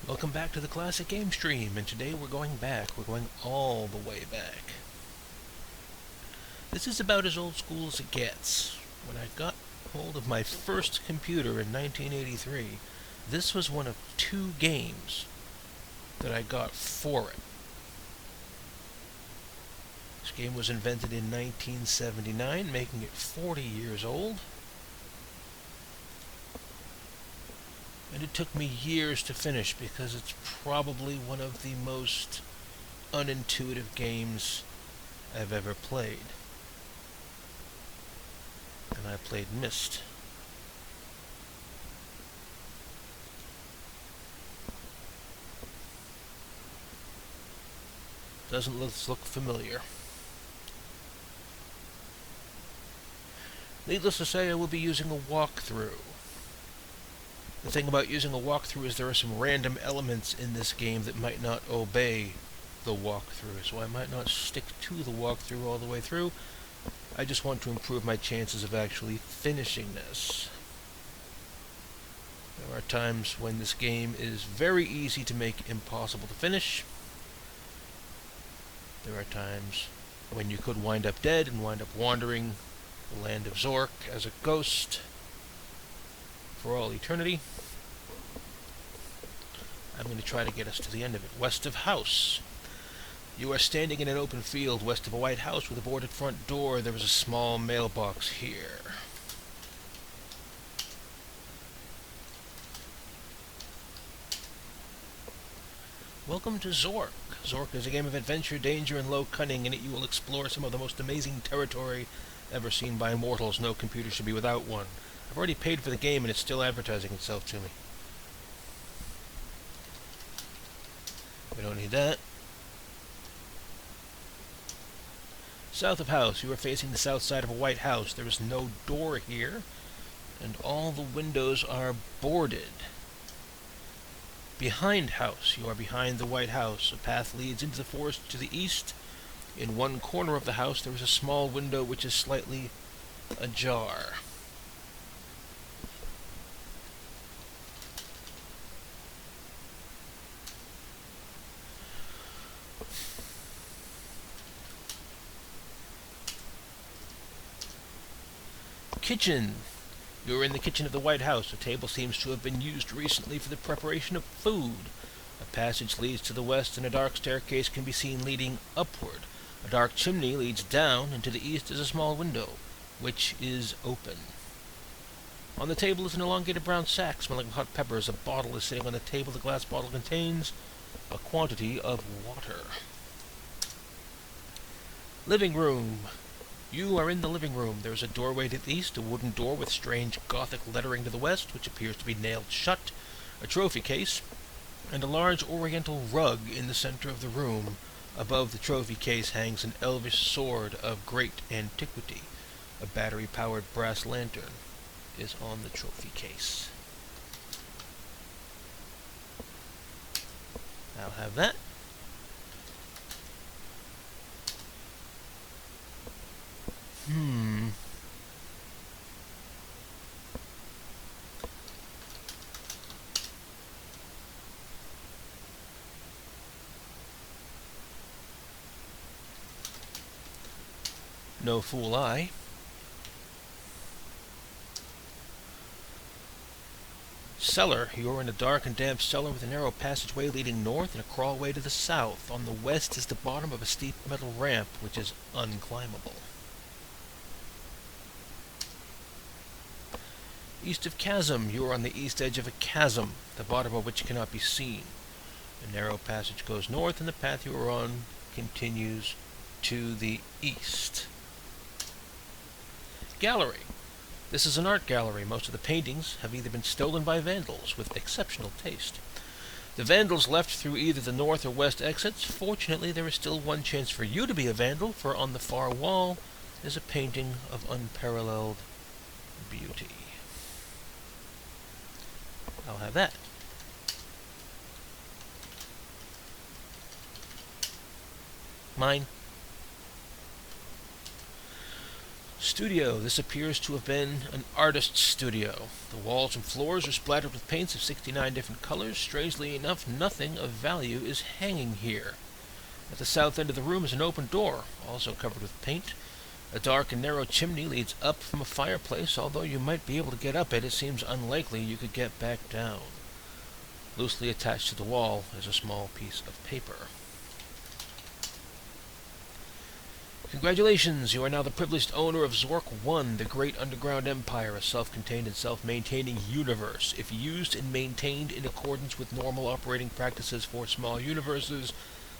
Welcome back to the Classic Gamestream, and today we're going back. We're going all the way back. This is about as old school as it gets. When I got hold of my first computer in 1983, this was one of two games that I got for it. This game was invented in 1979, making it 40 years old. And it took me years to finish because it's probably one of the most unintuitive games I've ever played. And I played Myst. Doesn't look familiar. Needless to say, I will be using a walkthrough. The thing about using a walkthrough is there are some random elements in this game that might not obey the walkthrough, so I might not stick to the walkthrough all the way through. I just want to improve my chances of actually finishing this. There are times when this game is very easy to make impossible to finish. There are times when you could wind up dead and wind up wandering the land of Zork as a ghost for all eternity. I'm going to try to get us to the end of it. West of house. You are standing in an open field west of a white house with a boarded front door. There is a small mailbox here. Welcome to Zork. Zork is a game of adventure, danger, and low cunning. In it you will explore some of the most amazing territory ever seen by mortals. No computer should be without one. I've already paid for the game and it's still advertising itself to me. We don't need that. South of house. You are facing the south side of a white house. There is no door here, and all the windows are boarded. Behind house. You are behind the white house. A path leads into the forest to the east. In one corner of the house there is a small window which is slightly ajar. Kitchen. You are in the kitchen of the White House. A table seems to have been used recently for the preparation of food. A passage leads to the west, and a dark staircase can be seen leading upward. A dark chimney leads down, and to the east is a small window, which is open. On the table is an elongated brown sack smelling of hot peppers. A bottle is sitting on the table. The glass bottle contains a quantity of water. Living room. You are in the living room. There is a doorway to the east, a wooden door with strange Gothic lettering to the west, which appears to be nailed shut, a trophy case, and a large oriental rug in the center of the room. Above the trophy case hangs an elvish sword of great antiquity. A battery-powered brass lantern is on the trophy case. I'll have that. No fool I. Cellar. You're in a dark and damp cellar with a narrow passageway leading north and a crawlway to the south. On the west is the bottom of a steep metal ramp, which is unclimbable. East of chasm. You are on the east edge of a chasm, the bottom of which cannot be seen. A narrow passage goes north, and the path you are on continues to the east. Gallery. This is an art gallery. Most of the paintings have either been stolen by vandals with exceptional taste. The vandals left through either the north or west exits. Fortunately, there is still one chance for you to be a vandal, for on the far wall is a painting of unparalleled beauty. I'll have that. Mine. Studio. This appears to have been an artist's studio. The walls and floors are splattered with paints of 69 different colors. Strangely enough, nothing of value is hanging here. At the south end of the room is an open door, also covered with paint. A dark and narrow chimney leads up from a fireplace. Although you might be able to get up it seems unlikely you could get back down. Loosely attached to the wall is a small piece of paper. Congratulations, you are now the privileged owner of Zork 1, the great underground empire, a self-contained and self-maintaining universe. If used and maintained in accordance with normal operating practices for small universes,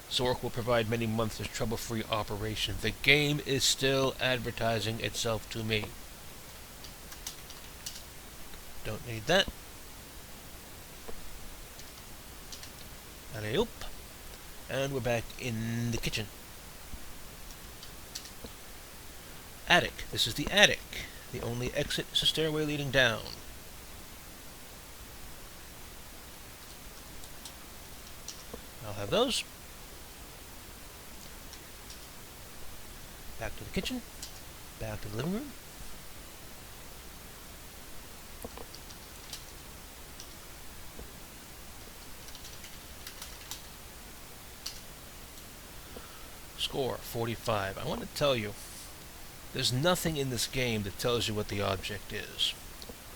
Zork will provide many months of trouble-free operation. The game is still advertising itself to me. Don't need that. Alley-oop. And we're back in the kitchen. Attic. This is the attic. The only exit is a stairway leading down. I'll have those. Back to the kitchen. Back to the living room. Score 45. I want to tell you, there's nothing in this game that tells you what the object is.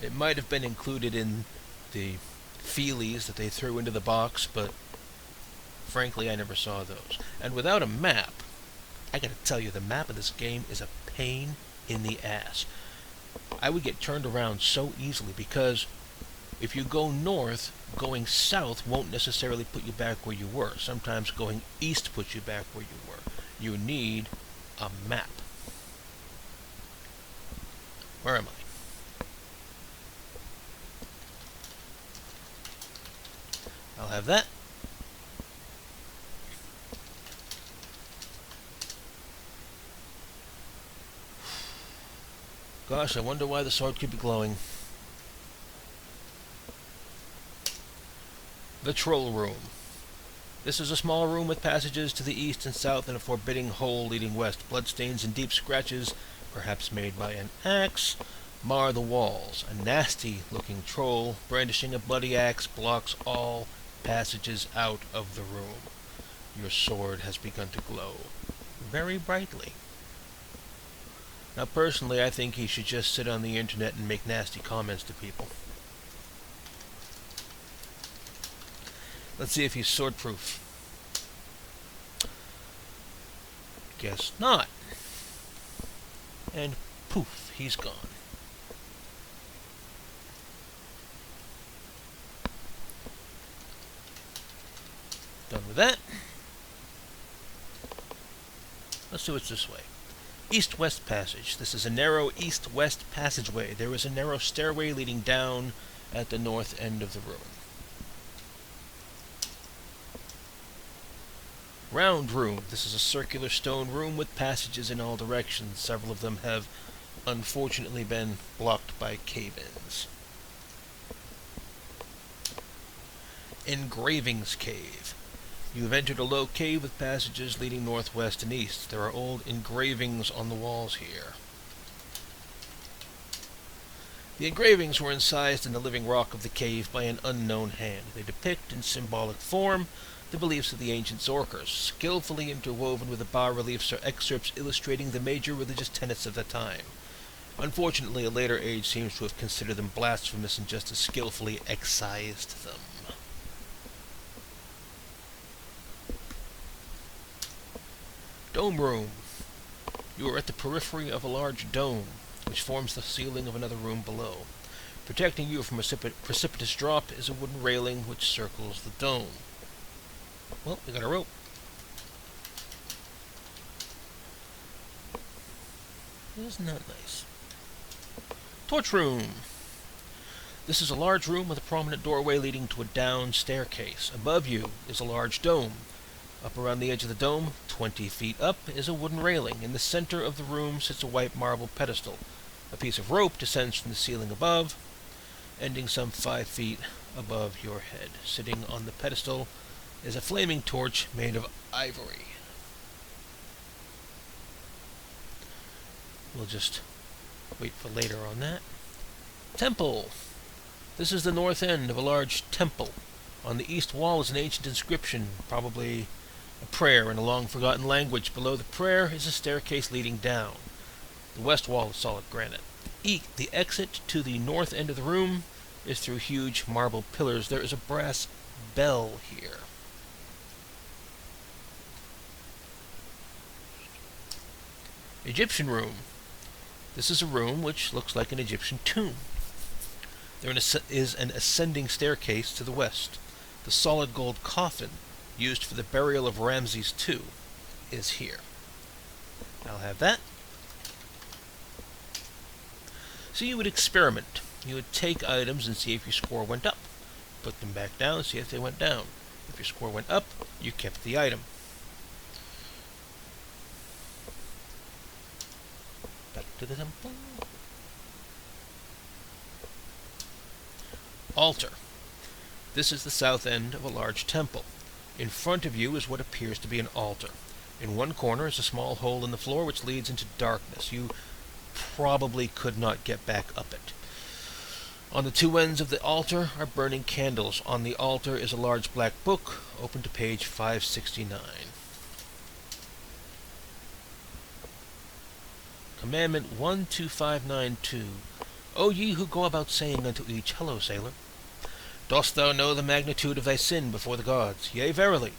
It might have been included in the feelies that they threw into the box, but frankly I never saw those. And without a map, I gotta tell you, the map of this game is a pain in the ass. I would get turned around so easily because if you go north, going south won't necessarily put you back where you were. Sometimes going east puts you back where you were. You need a map. Where am I? I'll have that. Gosh, I wonder why the sword could be glowing. The Troll Room. This is a small room with passages to the east and south and a forbidding hole leading west. Bloodstains and deep scratches, perhaps made by an axe, mar the walls. A nasty-looking troll brandishing a bloody axe blocks all passages out of the room. Your sword has begun to glow very brightly. Now, personally, I think he should just sit on the internet and make nasty comments to people. Let's see if he's sword-proof. Guess not. And poof, he's gone. Done with that. Let's do it this way. East-west passage. This is a narrow east-west passageway. There is a narrow stairway leading down at the north end of the room. Round room. This is a circular stone room with passages in all directions. Several of them have unfortunately been blocked by cave-ins. Engravings Cave. You have entered a low cave with passages leading northwest and east. There are old engravings on the walls here. The engravings were incised in the living rock of the cave by an unknown hand. They depict in symbolic form the beliefs of the ancient Zorkers. Skillfully interwoven with the bas-reliefs are excerpts illustrating the major religious tenets of the time. Unfortunately, a later age seems to have considered them blasphemous and just as skillfully excised them. Dome room. You are at the periphery of a large dome, which forms the ceiling of another room below. Protecting you from a precipitous drop is a wooden railing which circles the dome. Well, we got a rope. Isn't that nice? Torch room. This is a large room with a prominent doorway leading to a down staircase. Above you is a large dome. Up around the edge of the dome, 20 feet up, is a wooden railing. In the center of the room sits a white marble pedestal. A piece of rope descends from the ceiling above, ending some 5 feet above your head. Sitting on the pedestal is a flaming torch made of ivory. We'll just Wait for later on that. Temple. This is the north end of a large temple. On the east wall is an ancient inscription, probably a prayer in a long-forgotten language. Below the prayer is a staircase leading down. The west wall is solid granite. The exit to the north end of the room is through huge marble pillars. There is a brass bell here. Egyptian room. This is a room which looks like an Egyptian tomb. There is an ascending staircase to the west. The solid gold coffin used for the burial of Ramses II is here. I'll have that. So you would experiment. You would take items and see if your score went up. Put them back down, see if they went down. If your score went up, you kept the item. Back to the temple. Altar. This is the south end of a large temple. In front of you is what appears to be an altar. In one corner is a small hole in the floor which leads into darkness. You probably could not get back up it. On the two ends of the altar are burning candles. On the altar is a large black book, open to page 569. Commandment 12592. O ye who go about saying unto each, Hello, sailor. Dost thou know the magnitude of thy sin before the gods? Yea, verily.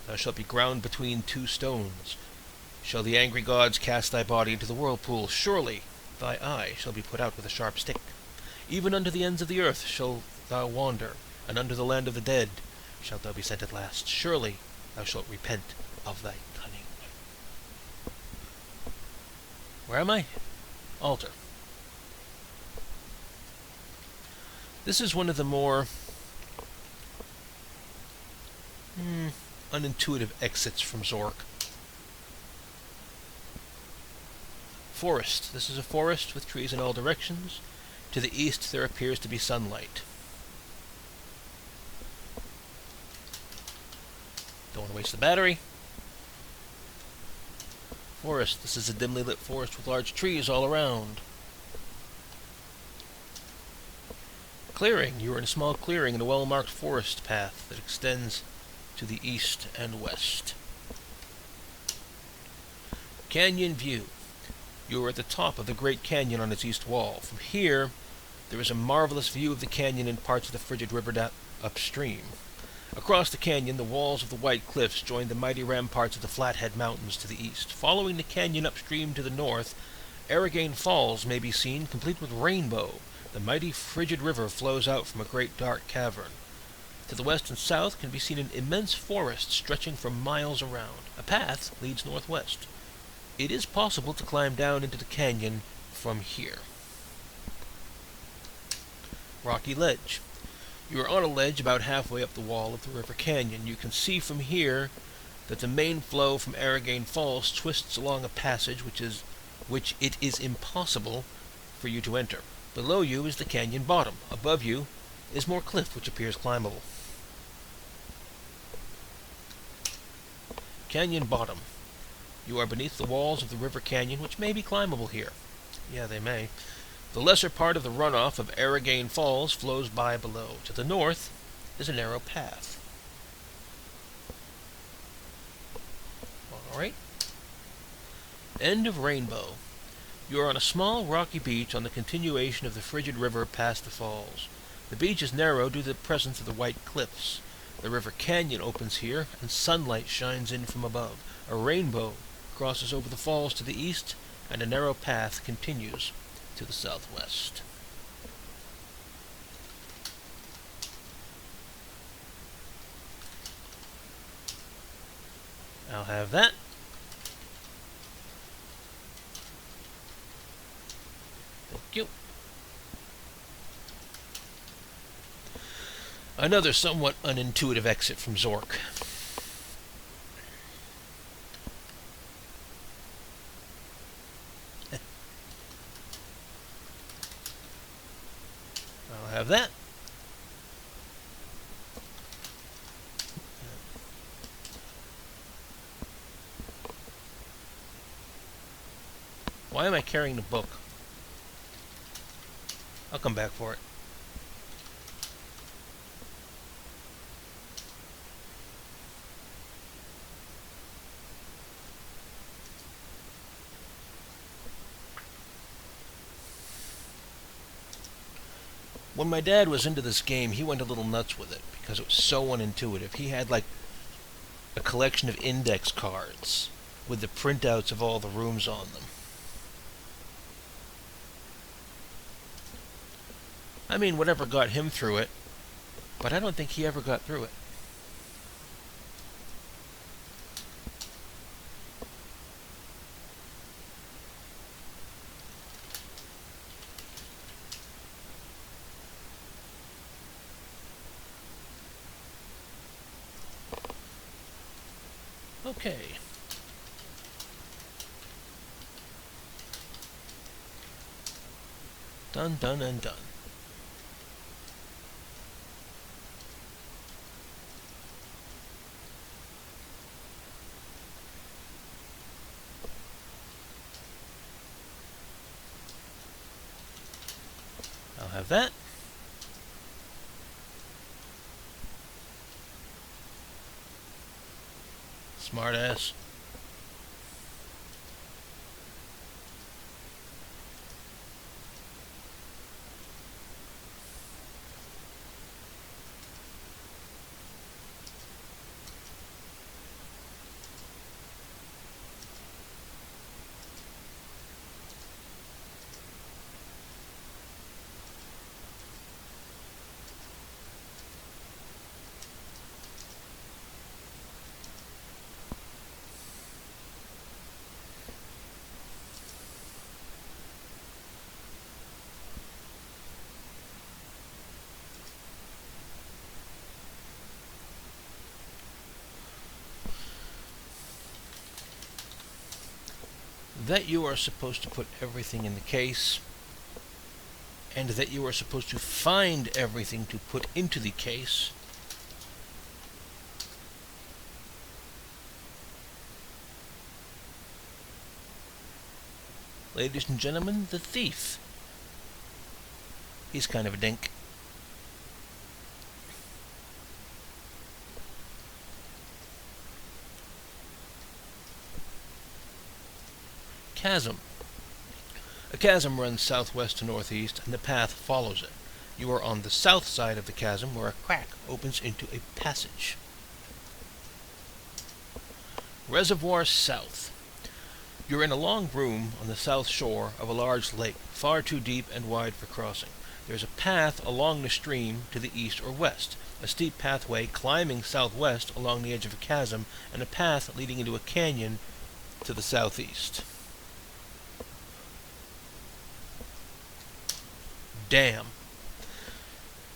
Thou shalt be ground between two stones. Shall the angry gods cast thy body into the whirlpool? Surely thy eye shall be put out with a sharp stick. Even unto the ends of the earth shalt thou wander, and unto the land of the dead shalt thou be sent at last. Surely thou shalt repent of thy cunning. Where am I? Altar. This is one of the more unintuitive exits from Zork. Forest. This is a forest with trees in all directions. To the east there appears to be sunlight. Don't want to waste the battery. Forest. This is a dimly lit forest with large trees all around. Clearing. You are in a small clearing in a well-marked forest path that extends to the east and west. Canyon view. You are at the top of the Great Canyon on its east wall. From here, there is a marvelous view of the canyon and parts of the frigid river upstream. Across the canyon, the walls of the white cliffs join the mighty ramparts of the Flathead Mountains to the east. Following the canyon upstream to the north, Arrogane Falls may be seen, complete with rainbow. The mighty frigid river flows out from a great dark cavern. To the west and south can be seen an immense forest stretching for miles around. A path leads northwest. It is possible to climb down into the canyon from here. Rocky ledge. You are on a ledge about halfway up the wall of the river canyon. You can see from here that the main flow from Arrogane Falls twists along a passage which it is impossible for you to enter. Below you is the canyon bottom. Above you is more cliff which appears climbable. Canyon bottom. You are beneath the walls of the river canyon, which may be climbable here. Yeah, they may. The lesser part of the runoff of Arrogane Falls flows by below. To the north is a narrow path. Alright. End of Rainbow. You are on a small rocky beach on the continuation of the frigid river past the falls. The beach is narrow due to the presence of the white cliffs. The river canyon opens here, and sunlight shines in from above. A rainbow crosses over the falls to the east, and a narrow path continues to the southwest. I'll have that. Thank you. Another somewhat unintuitive exit from Zork. I'll have that. Why am I carrying the book? I'll come back for it. When my dad was into this game, he went a little nuts with it because it was so unintuitive. He had like a collection of index cards with the printouts of all the rooms on them. I mean, whatever got him through it, but I don't think he ever got through it. Okay. Done, done, and done. I'll have that. Smart ass. That you are supposed to put everything in the case, and that you are supposed to find everything to put into the case. Ladies and gentlemen, the thief. He's kind of a dink. Chasm. A chasm runs southwest to northeast, and the path follows it. You are on the south side of the chasm, where a crack opens into a passage. Reservoir South. You're in a long room on the south shore of a large lake, far too deep and wide for crossing. There's a path along the stream to the east or west, a steep pathway climbing southwest along the edge of a chasm, and a path leading into a canyon to the southeast. Dam.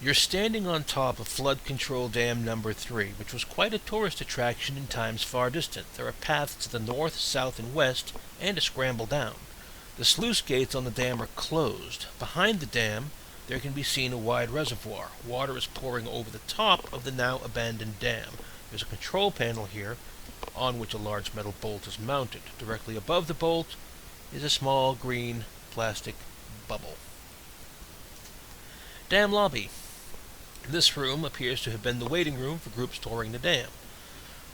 You're standing on top of Flood Control Dam number 3, which was quite a tourist attraction in times far distant. There are paths to the north, south, and west, and a scramble down. The sluice gates on the dam are closed. Behind the dam, there can be seen a wide reservoir. Water is pouring over the top of the now abandoned dam. There's a control panel here, on which a large metal bolt is mounted. Directly above the bolt is a small green plastic bubble. Dam Lobby. This room appears to have been the waiting room for groups touring the dam.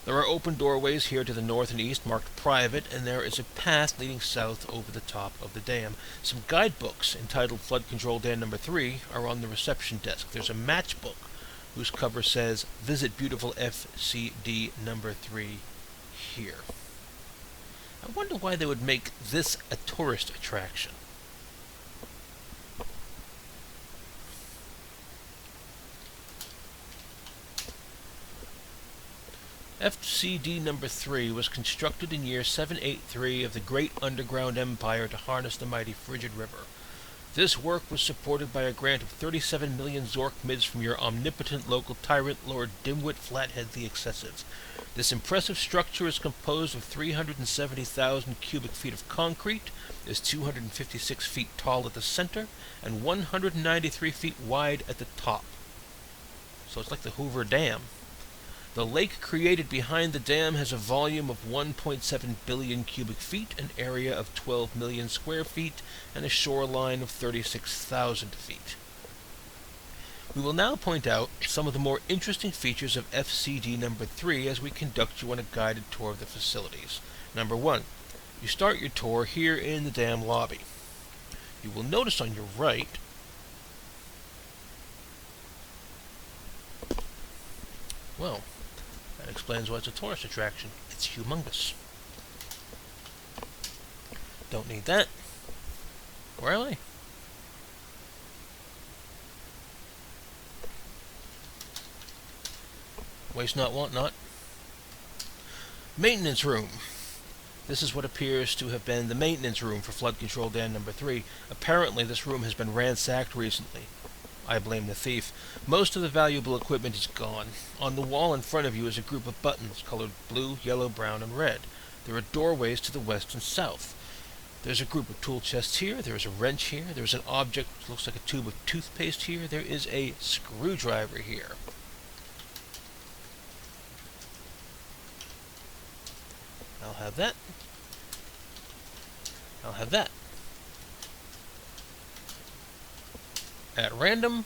There are open doorways here to the north and east marked private, and there is a path leading south over the top of the dam. Some guidebooks entitled Flood Control Dam number 3 are on the reception desk. There's a matchbook whose cover says, "Visit beautiful FCD number 3 here." I wonder why they would make this a tourist attraction. FCD number 3 was constructed in year 783 of the Great Underground Empire to harness the mighty Frigid River. This work was supported by a grant of 37 million Zork mids from your omnipotent local tyrant, Lord Dimwit Flathead the Excessive. This impressive structure is composed of 370,000 cubic feet of concrete, is 256 feet tall at the center, and 193 feet wide at the top. So it's like the Hoover Dam. The lake created behind the dam has a volume of 1.7 billion cubic feet, an area of 12 million square feet, and a shoreline of 36,000 feet. We will now point out some of the more interesting features of FCD number 3 as we conduct you on a guided tour of the facilities. Number 1. You start your tour here in the dam lobby. You will notice on your right well, that explains why it's a tourist attraction. It's humongous. Don't need that. Where am I? Waste not, want not. Maintenance room. This is what appears to have been the maintenance room for flood control dam number 3. Apparently this room has been ransacked recently. I blame the thief. Most of the valuable equipment is gone. On the wall in front of you is a group of buttons colored blue, yellow, brown, and red. There are doorways to the west and south. There's a group of tool chests here. There is a wrench here. There's an object that looks like a tube of toothpaste here. There is a screwdriver here. I'll have that. I'll have that. At random,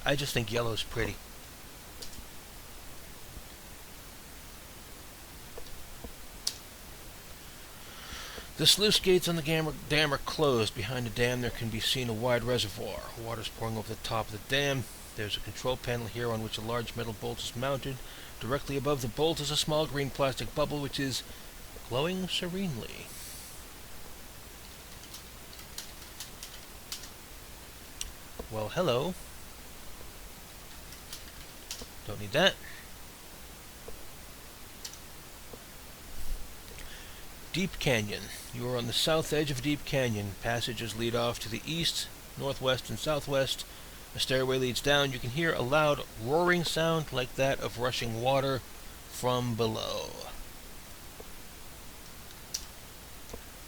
I just think yellow's pretty. The sluice gates on the dam are closed. Behind the dam there can be seen a wide reservoir. Water's pouring over the top of the dam. There's a control panel here on which a large metal bolt is mounted. Directly above the bolt is a small green plastic bubble which is glowing serenely. Well, hello. Don't need that. Deep Canyon. You are on the south edge of Deep Canyon. Passages lead off to the east, northwest, and southwest. A stairway leads down. You can hear a loud roaring sound like that of rushing water from below.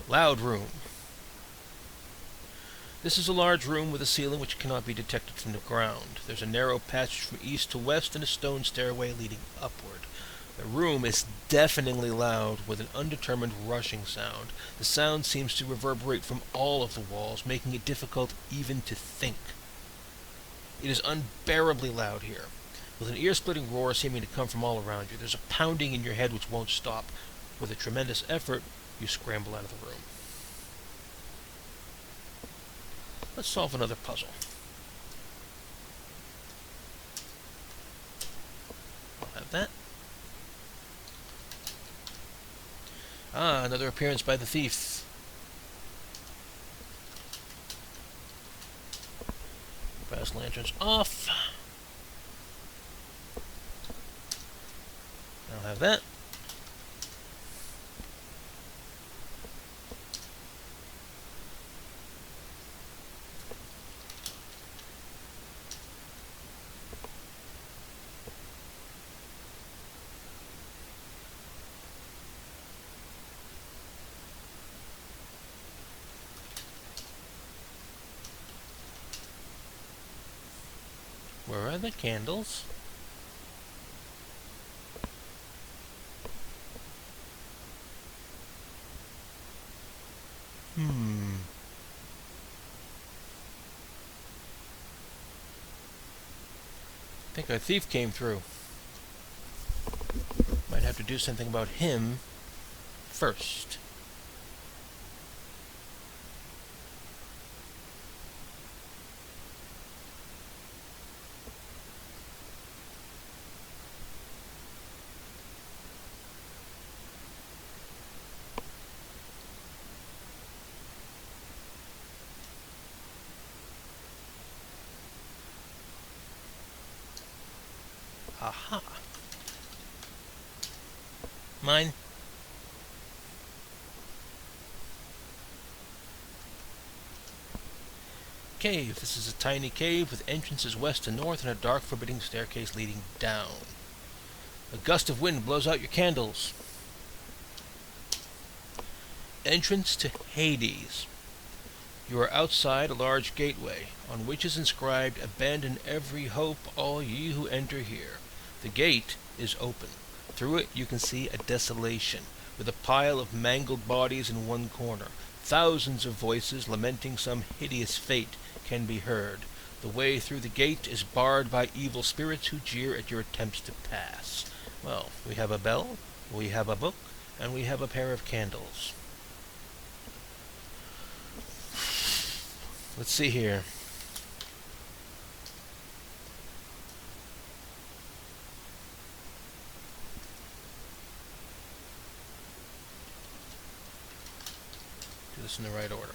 Loud room. This is a large room with a ceiling which cannot be detected from the ground. There's a narrow passage from east to west and a stone stairway leading upward. The room is deafeningly loud with an undetermined rushing sound. The sound seems to reverberate from all of the walls, making it difficult even to think. It is unbearably loud here, with an ear-splitting roar seeming to come from all around you. There's a pounding in your head which won't stop. With a tremendous effort, you scramble out of the room. Let's solve another puzzle. I'll have that. Ah, another appearance by the thief. Brass lanterns off. I'll have that. Where are the candles? I think our thief came through. Might have to do something about him first. Aha. Mine. Cave. This is a tiny cave with entrances west and north and a dark, forbidding staircase leading down. A gust of wind blows out your candles. Entrance to Hades. You are outside a large gateway, on which is inscribed, "Abandon every hope, all ye who enter here." The gate is open. Through it you can see a desolation, with a pile of mangled bodies in one corner. Thousands of voices lamenting some hideous fate can be heard. The way through the gate is barred by evil spirits who jeer at your attempts to pass. Well, we have a bell, we have a book, and we have a pair of candles. Let's see here. Do this in the right order.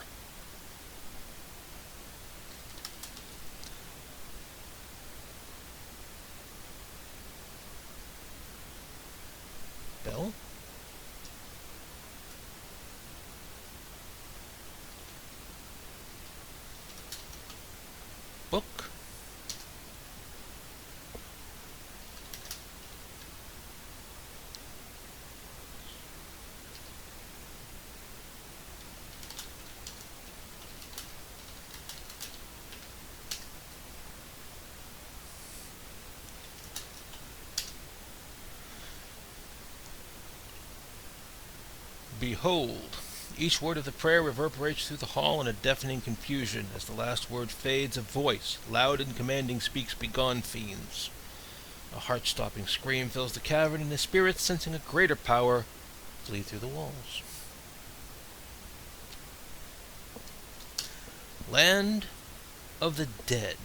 Bell. Book. Behold. Each word of the prayer reverberates through the hall in a deafening confusion. As the last word fades, a voice, loud and commanding, speaks, "Begone, fiends." A heart-stopping scream fills the cavern, and the spirits, sensing a greater power, flee through the walls. Land of the Dead.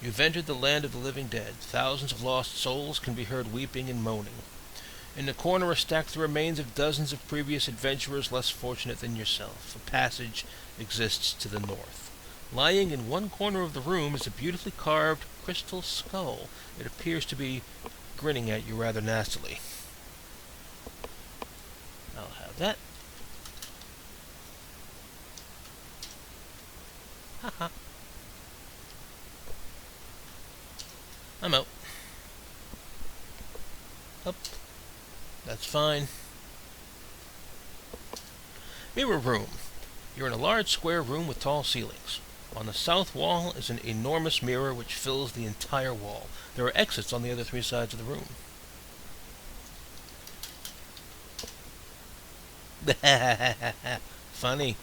You've entered the land of the living dead. Thousands of lost souls can be heard weeping and moaning. In the corner are stacked the remains of dozens of previous adventurers less fortunate than yourself. A passage exists to the north. Lying in one corner of the room is a beautifully carved crystal skull. It appears to be grinning at you rather nastily. I'll have that. Haha. I'm out. Up. That's fine. Mirror room. You're in a large square room with tall ceilings. On the south wall is an enormous mirror which fills the entire wall. There are exits on the other three sides of the room. Funny.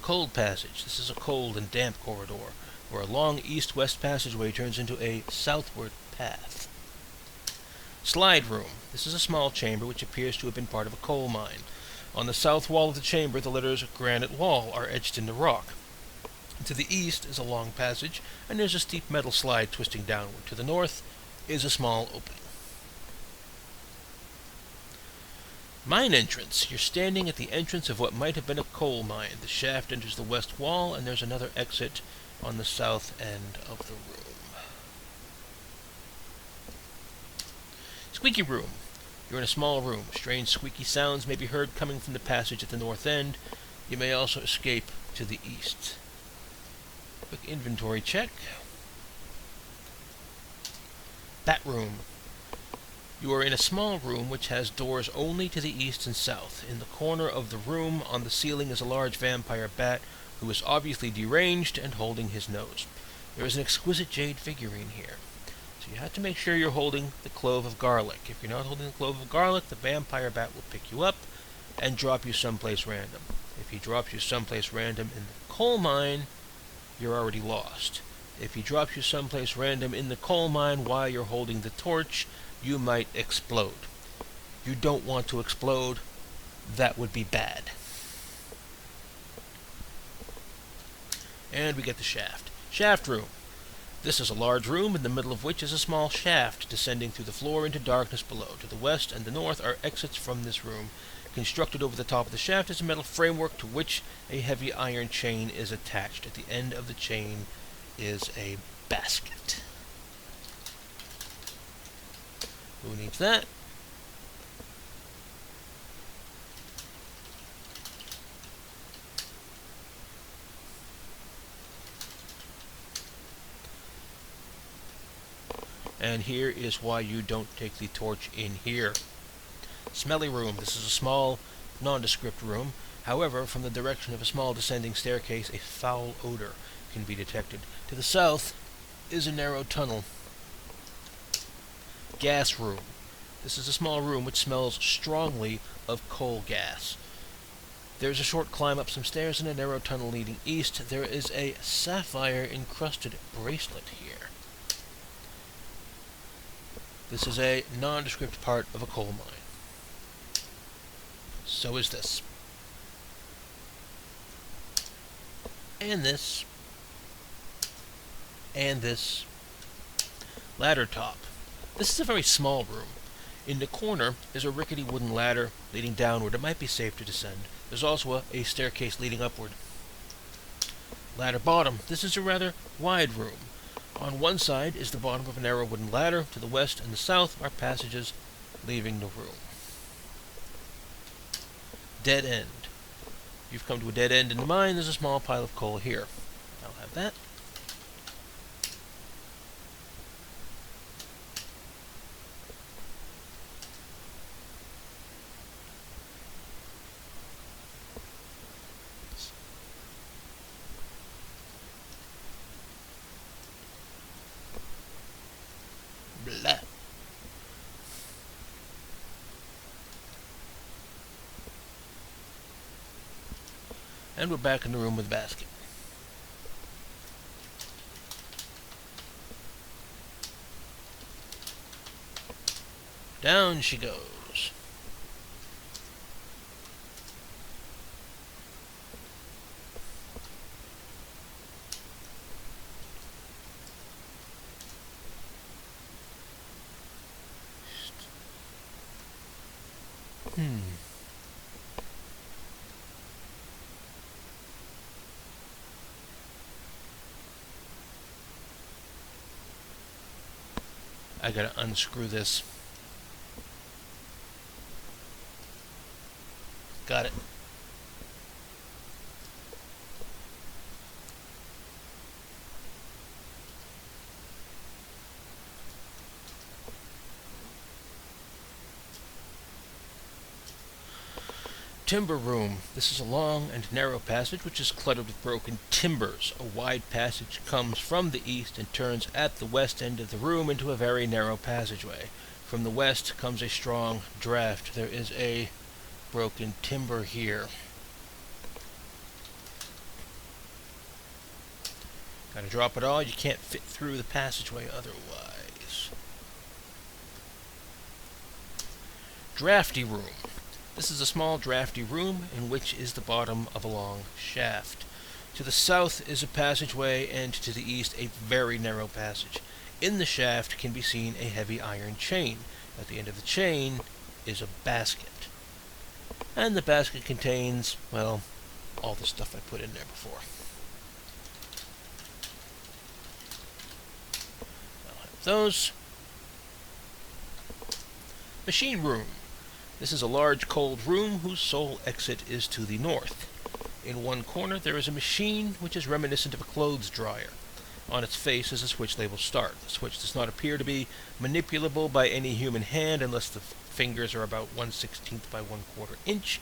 Cold passage. This is a cold and damp corridor, where a long east-west passageway turns into a southward path. Slide room. This is a small chamber which appears to have been part of a coal mine. On the south wall of the chamber, the letters "Granite Wall" are etched into rock. To the east is a long passage, and there's a steep metal slide twisting downward. To the north is a small opening. Mine entrance. You're standing at the entrance of what might have been a coal mine. The shaft enters the west wall, and there's another exit on the south end of the room. Squeaky room. You're in a small room. Strange squeaky sounds may be heard coming from the passage at the north end. You may also escape to the east. Quick inventory check. Bat room. You are in a small room which has doors only to the east and south. In the corner of the room on the ceiling is a large vampire bat who is obviously deranged and holding his nose. There is an exquisite jade figurine here. So you have to make sure you're holding the clove of garlic. If you're not holding the clove of garlic, the vampire bat will pick you up and drop you someplace random. If he drops you someplace random in the coal mine, you're already lost. If he drops you someplace random in the coal mine while you're holding the torch, you might explode. You don't want to explode. That would be bad. And we get the shaft. Shaft room. This is a large room in the middle of which is a small shaft descending through the floor into darkness below. To the west and the north are exits from this room. Constructed over the top of the shaft is a metal framework to which a heavy iron chain is attached. At the end of the chain is a basket. Who needs that? And here is why you don't take the torch in here. Smelly room. This is a small, nondescript room. However, from the direction of a small descending staircase, a foul odor can be detected. To the south is a narrow tunnel. Gas room. This is a small room which smells strongly of coal gas. There's a short climb up some stairs and a narrow tunnel leading east. There is a sapphire-encrusted bracelet here. This is a nondescript part of a coal mine. So is this. And this. And this. Ladder top. This is a very small room. In the corner is a rickety wooden ladder leading downward. It might be safe to descend. There's also a staircase leading upward. Ladder bottom. This is a rather wide room. On one side is the bottom of a narrow wooden ladder. To the west and the south are passages leaving the room. Dead end. You've come to a dead end in the mine. There's a small pile of coal here. I'll have that. Blah. And we're back in the room with the basket. Down she goes. I gotta unscrew this. Got it. Timber room. This is a long and narrow passage which is cluttered with broken timbers. A wide passage comes from the east and turns at the west end of the room into a very narrow passageway. From the west comes a strong draft. There is a broken timber here. Gotta drop it all. You can't fit through the passageway otherwise. Drafty room. This is a small drafty room in which is the bottom of a long shaft. To the south is a passageway, and to the east a very narrow passage. In the shaft can be seen a heavy iron chain. At the end of the chain is a basket. And the basket contains, well, all the stuff I put in there before. I'll have those. Machine room. This is a large cold room whose sole exit is to the north. In one corner there is a machine which is reminiscent of a clothes dryer. On its face is a switch labeled Start. The switch does not appear to be manipulable by any human hand unless the fingers are about 1/16 by 1/4 inch.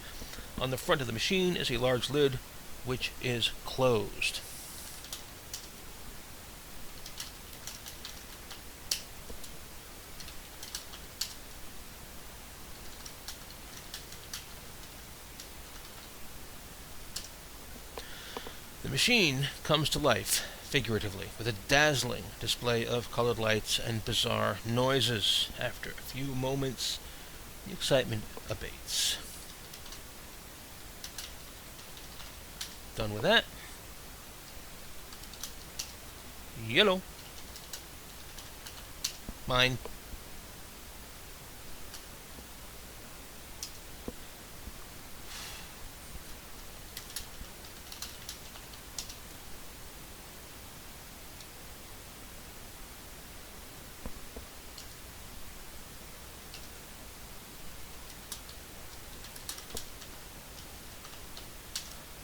On the front of the machine is a large lid which is closed. The machine comes to life, figuratively, with a dazzling display of colored lights and bizarre noises. After a few moments, the excitement abates. Done with that. Yellow. Mine.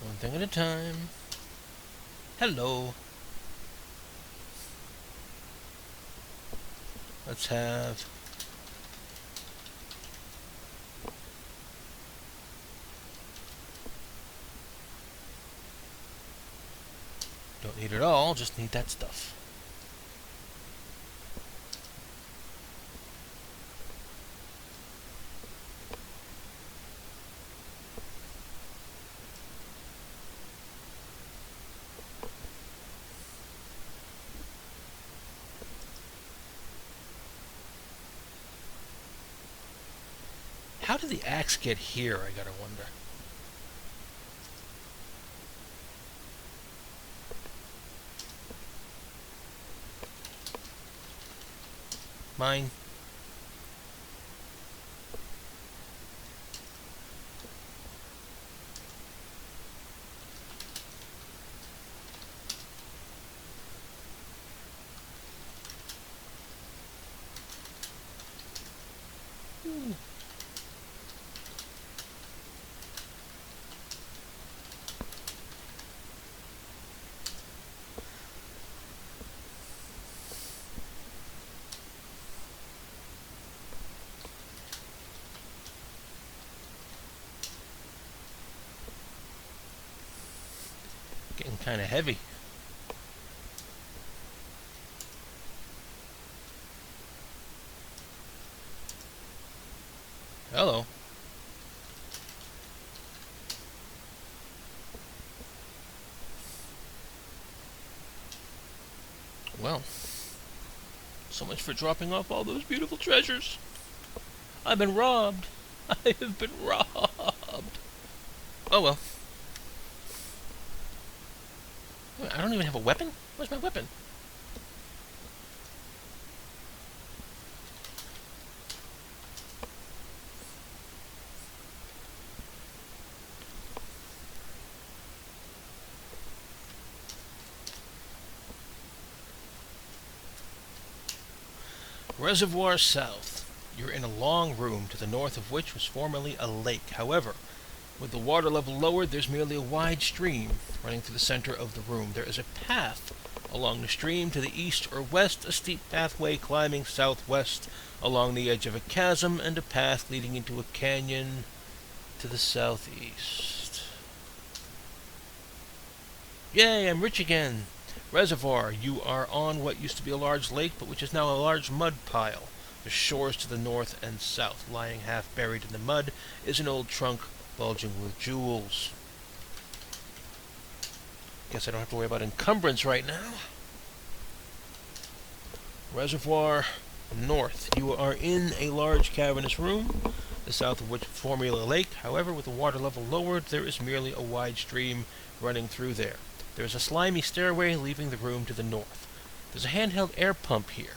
One thing at a time. Hello. Let's have need it all, just need that stuff. How did the axe get here, I gotta wonder. Mine. Ooh. Getting kind of heavy. Hello. Well, so much for dropping off all those beautiful treasures. I've been robbed. I have been robbed. Oh well. I don't even have a weapon? Where's my weapon? Reservoir South. You're in a long room to the north of which was formerly a lake. However, with the water level lowered, there's merely a wide stream running through the center of the room. There is a path along the stream to the east or west, a steep pathway climbing southwest along the edge of a chasm, and a path leading into a canyon to the southeast. Yay, I'm rich again! Reservoir. You are on what used to be a large lake, but which is now a large mud pile. The shores to the north and south, lying half buried in the mud, is an old trunk bulging with jewels. Guess I don't have to worry about encumbrance right now. Reservoir north. You are in a large cavernous room, the south of which formerly a lake. However, with the water level lowered, there is merely a wide stream running through there. There is a slimy stairway leaving the room to the north. There's a handheld air pump here.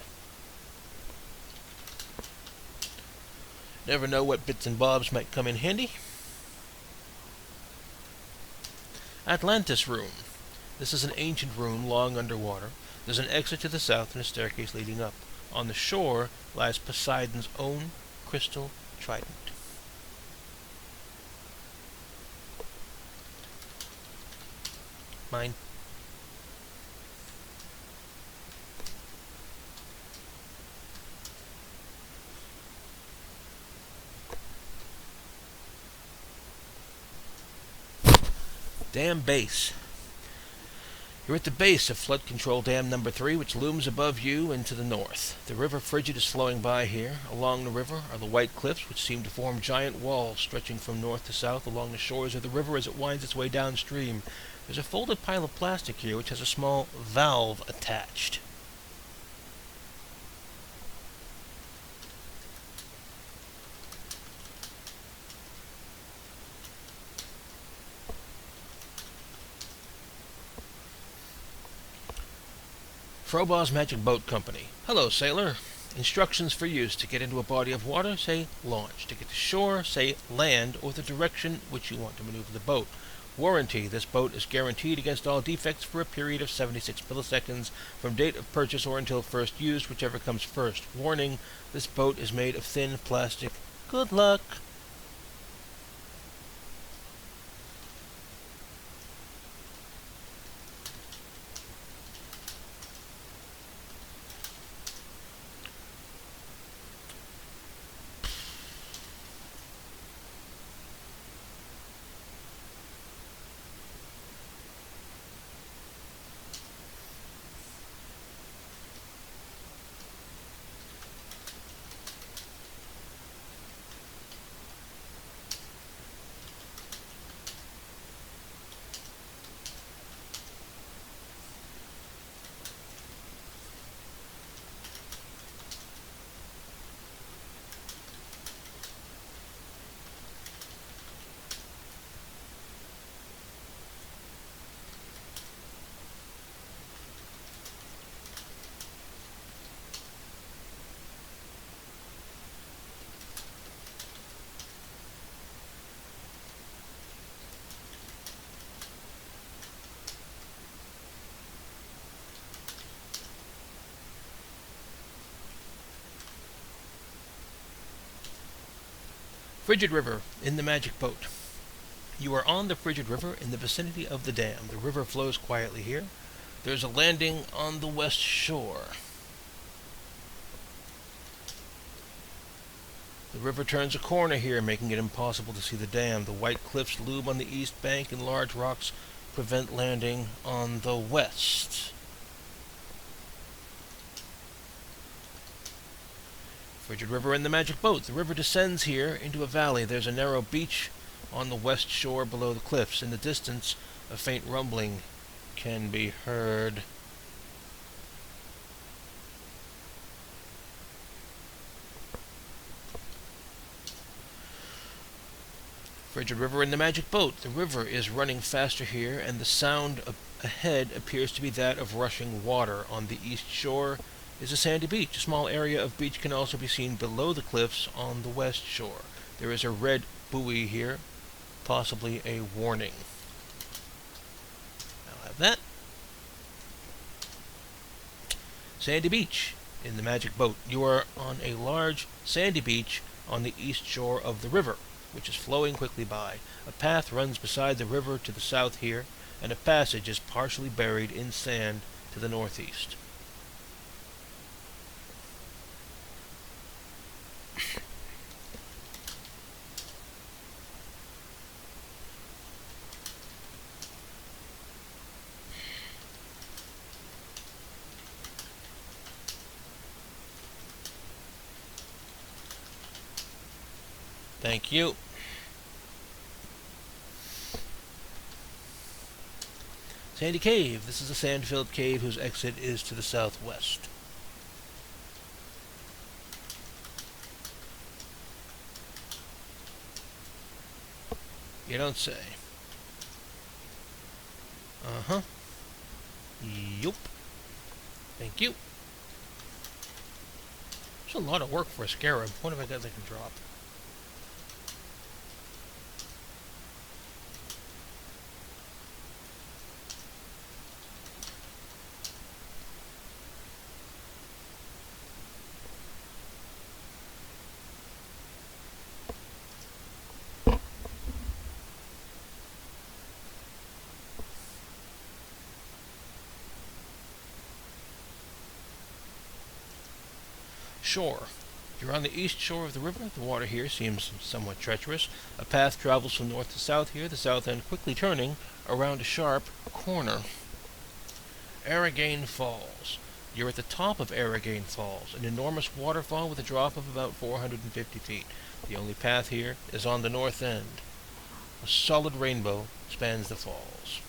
Never know what bits and bobs might come in handy. Atlantis Room. This is an ancient room long underwater. There's an exit to the south and a staircase leading up. On the shore lies Poseidon's own crystal trident. Mine. Dam base. You're at the base of flood control dam number 3, which looms above you and to the north. The river Frigid is flowing by here. Along the river are the white cliffs, which seem to form giant walls stretching from north to south along the shores of the river as it winds its way downstream. There's a folded pile of plastic here which has a small valve attached. Frobaw's Magic Boat Company. Hello, sailor. Instructions for use. To get into a body of water, say launch. To get to shore, say land, or the direction which you want to maneuver the boat. Warranty. This boat is guaranteed against all defects for a period of 76 milliseconds from date of purchase or until first used, whichever comes first. Warning. This boat is made of thin plastic. Good luck. Frigid River in the Magic Boat. You are on the Frigid River in the vicinity of the dam. The river flows quietly here. There's a landing on the west shore. The river turns a corner here, making it impossible to see the dam. The white cliffs loom on the east bank, and large rocks prevent landing on the west. Frigid River and the Magic Boat. The river descends here into a valley. There's a narrow beach on the west shore below the cliffs. In the distance, a faint rumbling can be heard. Frigid River and the Magic Boat. The river is running faster here, and the sound ahead appears to be that of rushing water. On the east shore is a sandy beach. A small area of beach can also be seen below the cliffs on the west shore. There is a red buoy here, possibly a warning. I'll have that. Sandy Beach in the Magic Boat. You are on a large sandy beach on the east shore of the river, which is flowing quickly by. A path runs beside the river to the south here, and a passage is partially buried in sand to the northeast. Thank you. Sandy Cave. This is a sand-filled cave whose exit is to the southwest. You don't say. Uh-huh. Yup. Thank you. It's a lot of work for a scarab. What have I got that can drop? Shore. You're on the east shore of the river. The water here seems somewhat treacherous. A path travels from north to south here, the south end quickly turning around a sharp corner. Arragain Falls. You're at the top of Arragain Falls, an enormous waterfall with a drop of about 450 feet. The only path here is on the north end. A solid rainbow spans the falls.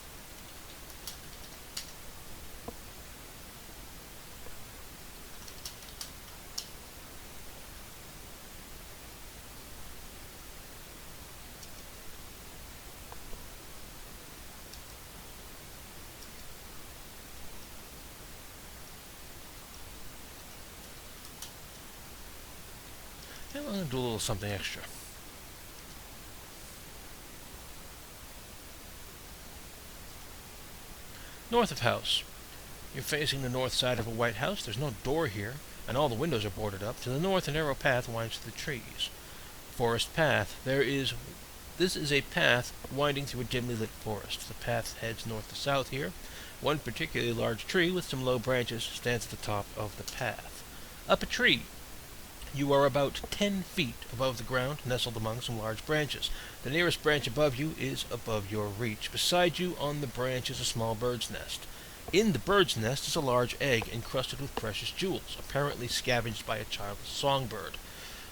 I'm going to do a little something extra. North of house. You're facing the north side of a white house. There's no door here, and all the windows are boarded up. To the north, a narrow path winds through the trees. Forest path. This is a path winding through a dimly lit forest. The path heads north to south here. One particularly large tree with some low branches stands at the top of the path. Up a tree. You are about 10 feet above the ground, nestled among some large branches. The nearest branch above you is above your reach. Beside you on the branch is a small bird's nest. In the bird's nest is a large egg encrusted with precious jewels, apparently scavenged by a childless songbird.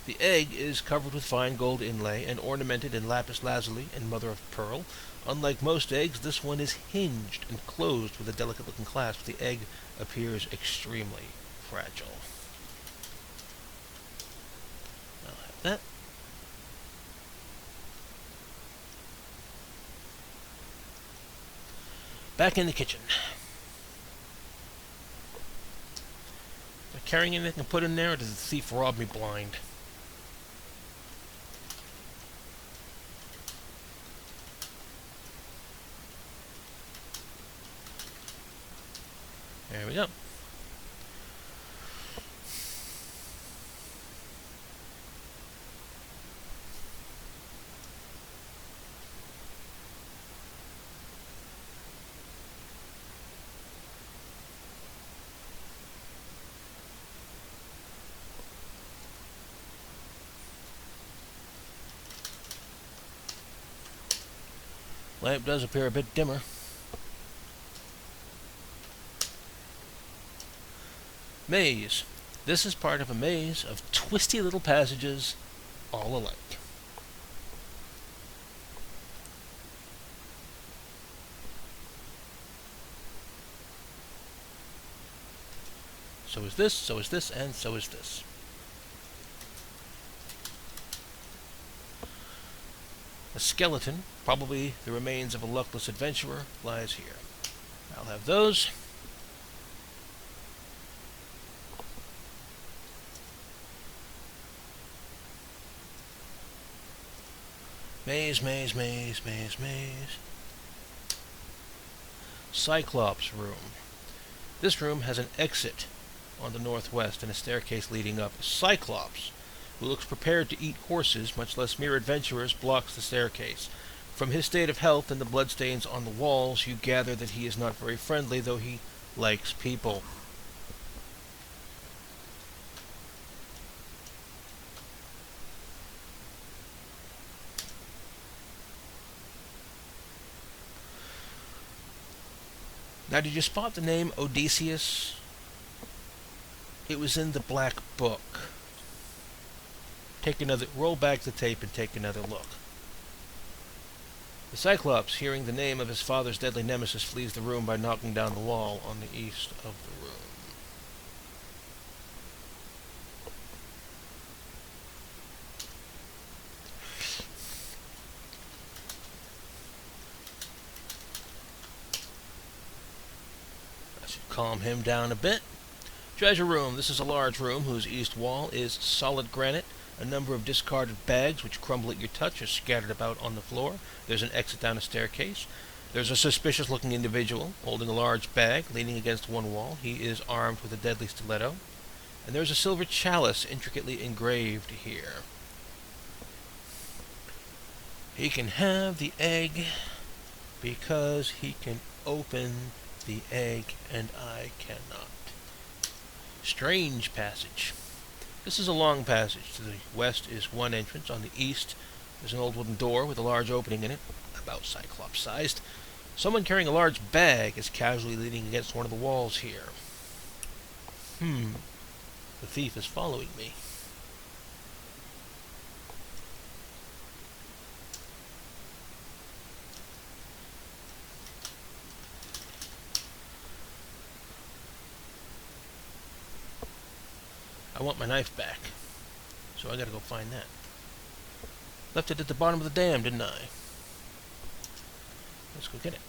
The egg is covered with fine gold inlay and ornamented in lapis lazuli and mother of pearl. Unlike most eggs, this one is hinged and closed with a delicate-looking clasp. The egg appears extremely fragile. That. Back in the kitchen. Am I carrying anything to put in there, or does the thief rob me blind? There we go. Lamp does appear a bit dimmer. Maze. This is part of a maze of twisty little passages, all alike. So is this, and so is this. A skeleton, probably the remains of a luckless adventurer, lies here. I'll have those. Maze, maze, maze, maze, maze. Cyclops room. This room has an exit on the northwest and a staircase leading up. Cyclops, who looks prepared to eat horses, much less mere adventurers, blocks the staircase. From his state of health and the bloodstains on the walls, you gather that he is not very friendly, though he likes people. Now, did you spot the name Odysseus? It was in the Black Book. Roll back the tape and take another look. The Cyclops, hearing the name of his father's deadly nemesis, flees the room by knocking down the wall on the east of the room. That should calm him down a bit. Treasure room. This is a large room whose east wall is solid granite. A number of discarded bags which crumble at your touch are scattered about on the floor. There's an exit down a staircase. There's a suspicious-looking individual holding a large bag, leaning against one wall. He is armed with a deadly stiletto. And there's a silver chalice intricately engraved here. He can have the egg because he can open the egg and I cannot. Strange passage. This is a long passage. To the west is one entrance. On the east there's an old wooden door with a large opening in it, about Cyclops-sized. Someone carrying a large bag is casually leaning against one of the walls here. The thief is following me. I want my knife back, so I gotta go find that. Left it at the bottom of the dam, didn't I? Let's go get it.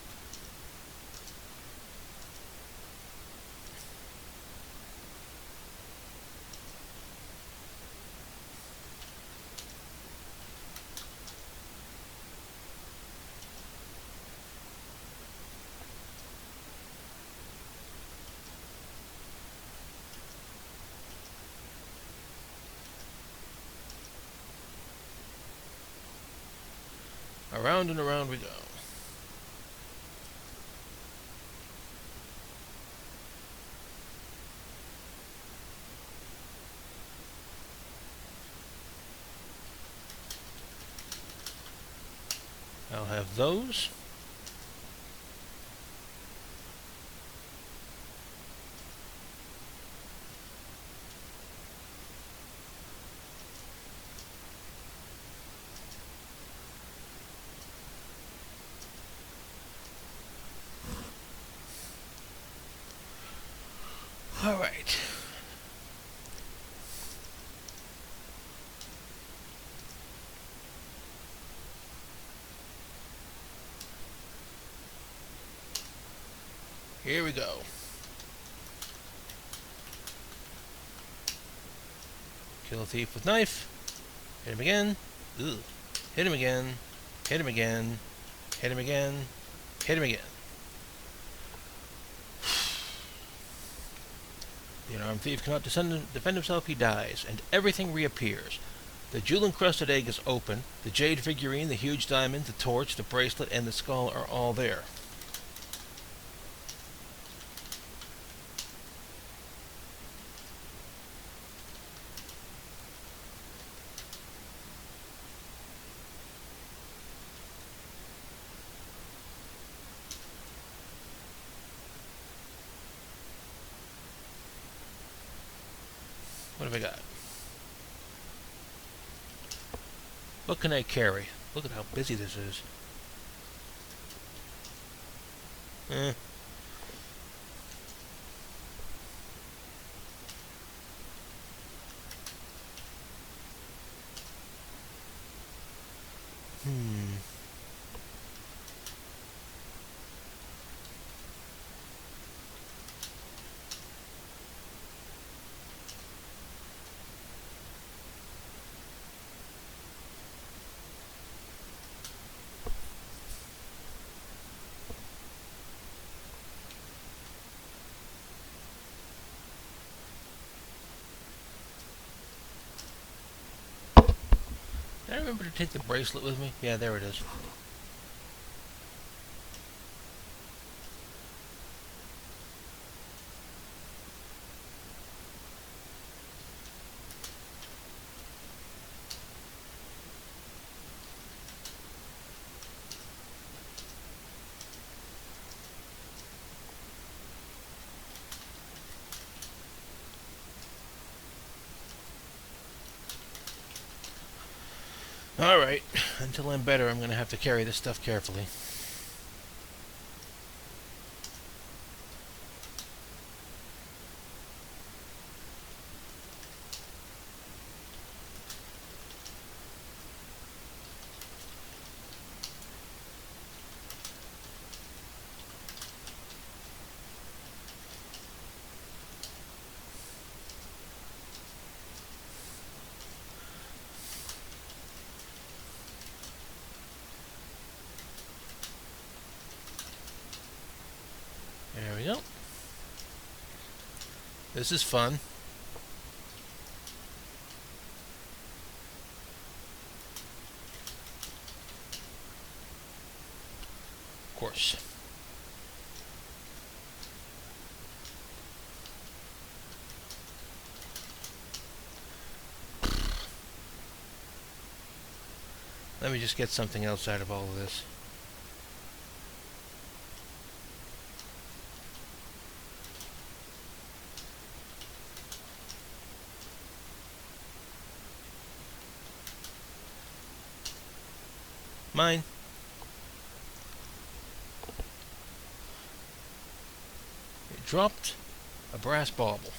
Around and around we go. I'll have those. All right. Here we go. Kill a thief with knife. Hit him again. Ugh. Hit him again. Hit him again. Hit him again. Hit him again. The unarmed thief cannot defend himself, he dies, and everything reappears. The jewel-encrusted egg is open, the jade figurine, the huge diamond, the torch, the bracelet, and the skull are all there. have I got? What can I carry? Look at how busy this is. Eh. Did I remember to take the bracelet with me? Yeah, there it is. Alright, until I'm better, I'm going to have to carry this stuff carefully. There we go. This is fun. Of course. Let me just get something else out of all of this. Mine. It dropped a brass bauble.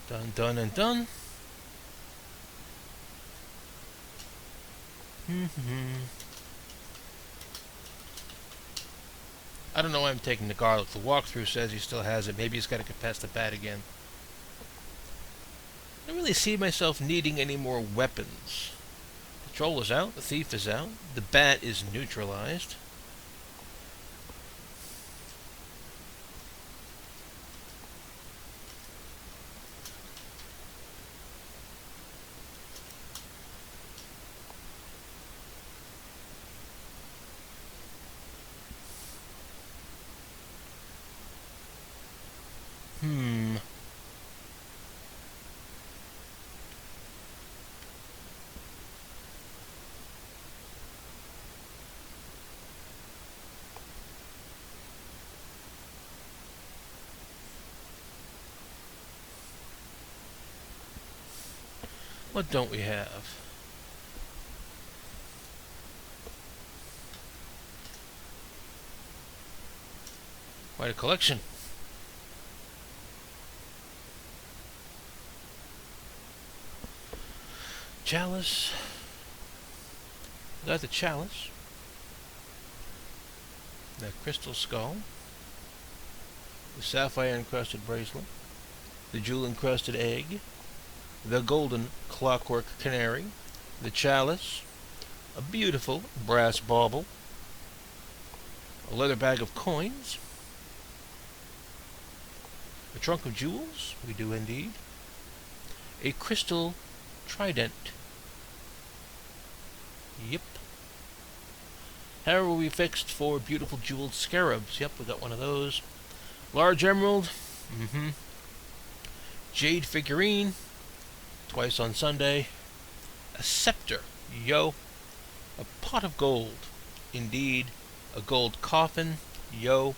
Done, done, and done. I don't know why I'm taking the garlic. The walkthrough says he still has it. Maybe he's got to get past the bat again. I don't really see myself needing any more weapons. The troll is out. The thief is out. The bat is neutralized. What don't we have? Quite a collection. Chalice. Got the chalice. The crystal skull. The sapphire encrusted bracelet. The jewel encrusted egg. The golden clockwork canary. The chalice. A beautiful brass bauble. A leather bag of coins. A trunk of jewels. We do indeed. A crystal trident. Yep. How are we fixed for beautiful jeweled scarabs? Yep, we got one of those. Large emerald. jade figurine, twice on Sunday. A scepter, yo. A pot of gold, indeed. A gold coffin, yo.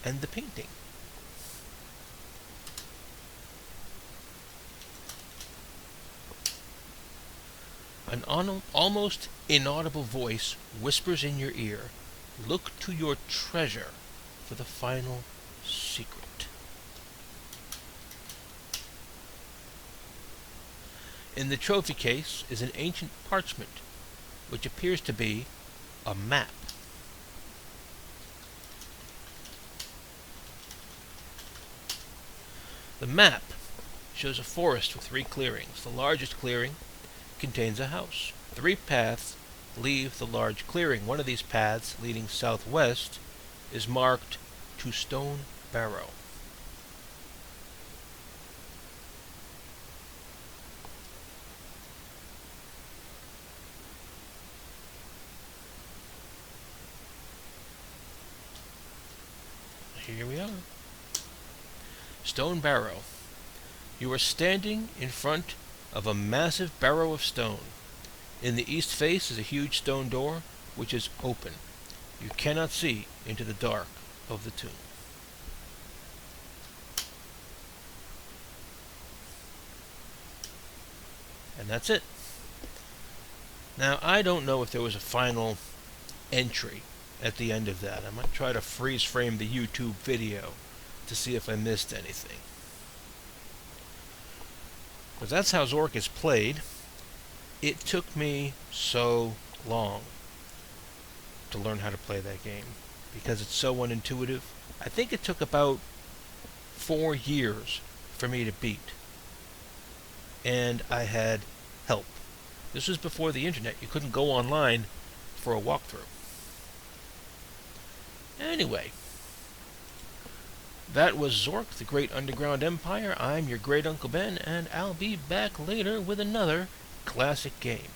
And the painting. An almost inaudible voice whispers in your ear, "Look to your treasure for the final secret." In the trophy case is an ancient parchment, which appears to be a map. The map shows a forest with 3 clearings. The largest clearing contains a house. 3 paths leave the large clearing. One of these paths, leading southwest, is marked to Stone Barrow. Here we are. Stone Barrow. You are standing in front of a massive barrow of stone. In the east face is a huge stone door, which is open. You cannot see into the dark of the tomb. And that's it. Now, I don't know if there was a final entry at the end of that. I might try to freeze frame the YouTube video to see if I missed anything. Because that's how Zork is played. It took me so long to learn how to play that game because it's so unintuitive. I think it took about 4 years for me to beat. And I had help. This was before the internet. You couldn't go online for a walkthrough. Anyway, that was Zork, the Great Underground Empire. I'm your Great Uncle Ben, and I'll be back later with another classic game.